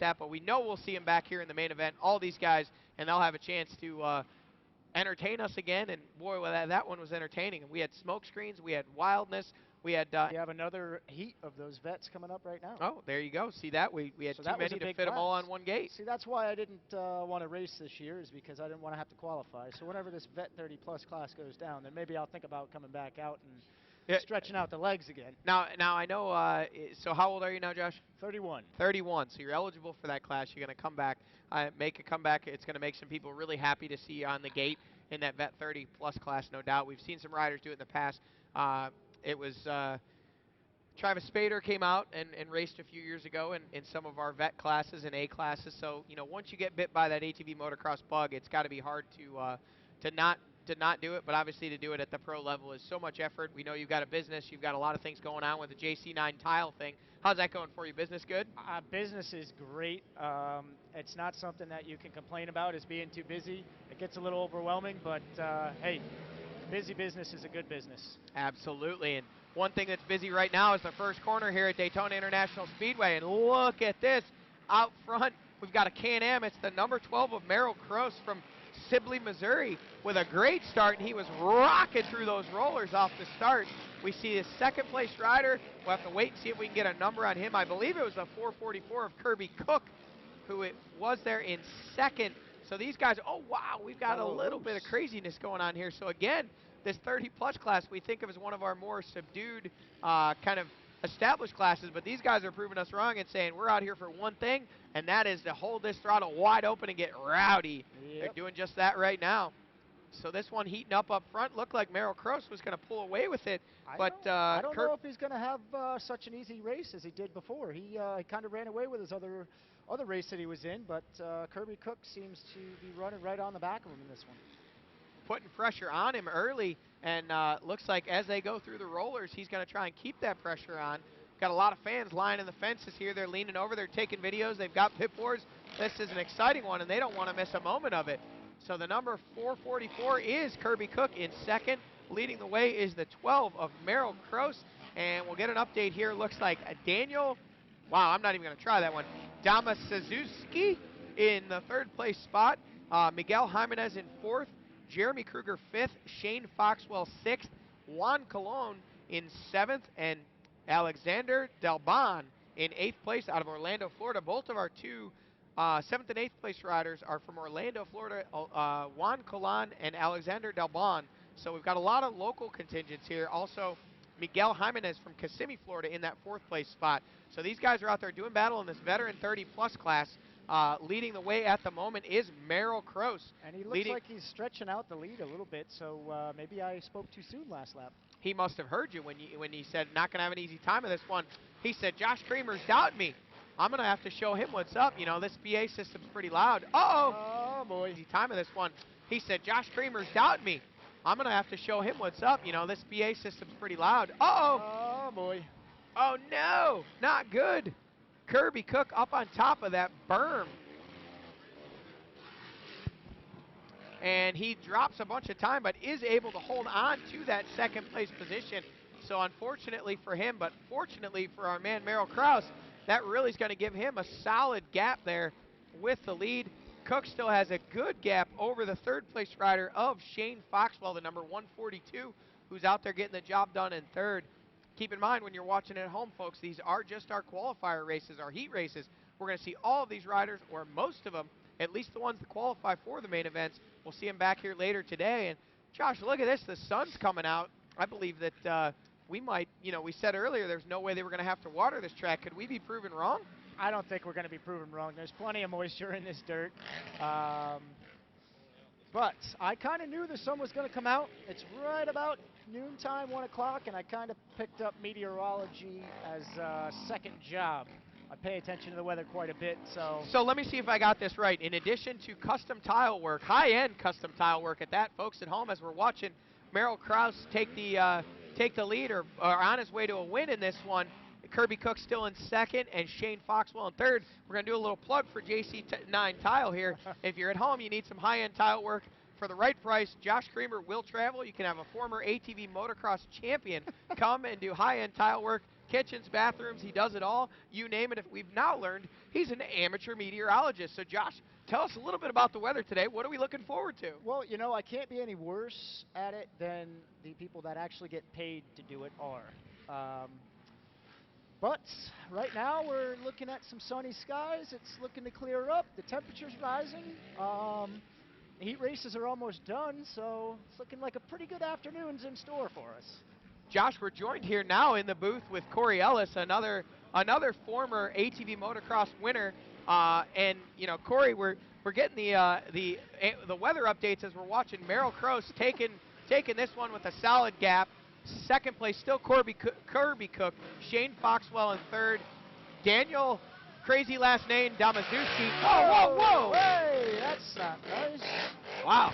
that, but we know we'll see him back here in the main event. All these guys, and they'll have a chance to entertain us again. And boy, well, that one was entertaining. We had smoke screens, we had wildness, we had. We have another heat of those vets coming up right now. Oh, there you go. See that? We had so too many to fit them all on one gate. See, that's why I didn't want to race this year, is because I didn't want to have to qualify. So whenever this vet 30 plus class goes down, then maybe I'll think about coming back out and stretching out the legs again. Now I know. So how old are you now, Josh? 31. 31. So you're eligible for that class. You're going to come back, make a comeback. It's going to make some people really happy to see you on the gate in that vet 30 plus class, no doubt. We've seen some riders do it in the past. It was Travis Spader came out and raced a few years ago in some of our vet classes and A classes. So once you get bit by that ATV motocross bug, it's got to be hard to not do it. But obviously to do it at the pro level is so much effort. We know you've got a business, you've got a lot of things going on with the JC9 tile thing. How's that going for you? Business good? Business is great. It's not something that you can complain about as being too busy. It gets a little overwhelming, but hey, busy business is a good business. Absolutely. And one thing that's busy right now is the first corner here at Daytona International Speedway. And look at this. Out front, we've got a Can-Am. It's the number 12 of Merrill Cross from Sibley, Missouri, with a great start, and he was rocking through those rollers off the start. We see a second place rider. We'll have to wait and see if we can get a number on him. I believe it was a 444 of Kirby Cook, who it was there in second. So these guys, oh wow, we've got a little bit of craziness going on here. So again, this 30 plus class we think of as one of our more subdued kind of established classes, but these guys are proving us wrong and saying we're out here for one thing, and that is to hold this throttle wide open and get rowdy. They're doing just that right now. So this one heating up front looked like Merrill Cross was going to pull away with it, but I don't know if he's going to have such an easy race as he did before. He kind of ran away with his other race that he was in, but Kirby Cook seems to be running right on the back of him in this one. Putting pressure on him early, and looks like as they go through the rollers, he's going to try and keep that pressure on. Got a lot of fans lining the fences here. They're leaning over. They're taking videos. They've got pit boards. This is an exciting one, and they don't want to miss a moment of it. So the number 444 is Kirby Cook in second. Leading the way is the 12 of Merrill Cross, and we'll get an update here. Looks like Daniel, wow, I'm not even going to try that one. Damasuzuki in the third place spot. Miguel Jimenez in fourth. Jeremy Kruger fifth, Shane Foxwell sixth, Juan Colon in seventh, and Alexander Delbon in eighth place out of Orlando, Florida. Both of our two seventh and eighth place riders are from Orlando, Florida, Juan Colon and Alexander Delbon. So we've got a lot of local contingents here. Also, Miguel Jimenez from Kissimmee, Florida in that fourth place spot. So these guys are out there doing battle in this veteran 30 plus class. Leading the way at the moment is Merrill Cross. And he looks like he's stretching out the lead a little bit, so maybe I spoke too soon last lap. He must have heard you when he said not going to have an easy time of this one. He said, Josh Kramer's doubting me. I'm going to have to show him what's up. This PA system's pretty loud. Uh-oh. Oh, boy. Easy time of this one. He said, Josh Kramer's doubting me. I'm going to have to show him what's up. This PA system's pretty loud. Uh-oh. Oh, boy. Oh, no. Not good. Kirby Cook up on top of that berm. And he drops a bunch of time, but is able to hold on to that second place position. So unfortunately for him, but fortunately for our man Merrill Cross, that really is going to give him a solid gap there with the lead. Cook still has a good gap over the third place rider of Shane Foxwell, the number 142, who's out there getting the job done in third. Keep in mind when you're watching at home, folks, these are just our qualifier races, our heat races. We're going to see all of these riders, or most of them, at least the ones that qualify for the main events. We'll see them back here later today. And Josh, look at this. The sun's coming out. I believe that we might, we said earlier there's no way they were going to have to water this track. Could we be proven wrong? I don't think we're going to be proven wrong. There's plenty of moisture in this dirt. But I kind of knew the sun was going to come out. It's right about noontime, 1 o'clock, and I kind of picked up meteorology as a second job. I pay attention to the weather quite a bit, so. So let me see if I got this right. In addition to custom tile work, high-end custom tile work at that, folks at home, as we're watching Merrill Cross take the lead or on his way to a win in this one. Kirby Cook still in second, and Shane Foxwell in third. We're going to do a little plug for JC9 Tile here. If you're at home, you need some high-end tile work for the right price. Josh Kramer will travel. You can have a former ATV motocross champion come and do high-end tile work. kitchens, bathrooms, he does it all. You name it. If we've now learned he's an amateur meteorologist. So Josh, tell us a little bit about the weather today. What are we looking forward to? Well, you know, I can't be any worse at it than the people that actually get paid to do it are. But right now we're looking at some sunny skies. It's looking to clear up. The temperature's rising. The heat races are almost done, so it's looking like a pretty good afternoon's in store for us. Josh, we're joined here now in the booth with Corey Ellis, another former ATV motocross winner. And you know, Corey, we're getting the weather updates as we're watching Merrill Cross taking this one with a solid gap. Second place, still Kirby Cook, Shane Foxwell in third, Daniel, crazy last name, Damazuski. Whoa, whoa, whoa! Hey, that's not nice. Wow.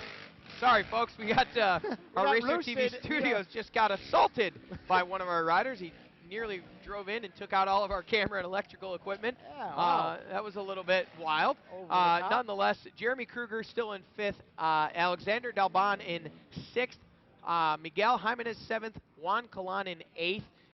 Sorry, folks. We got our Racer TV roosted, studios just got assaulted by one of our riders. He nearly drove in and took out all of our camera and electrical equipment. Yeah, wow. That was a little bit wild. Nonetheless, Jeremy Kruger still in fifth, Alexander Dalban in sixth, Miguel Jimenez seventh, Juan Calan in eighth.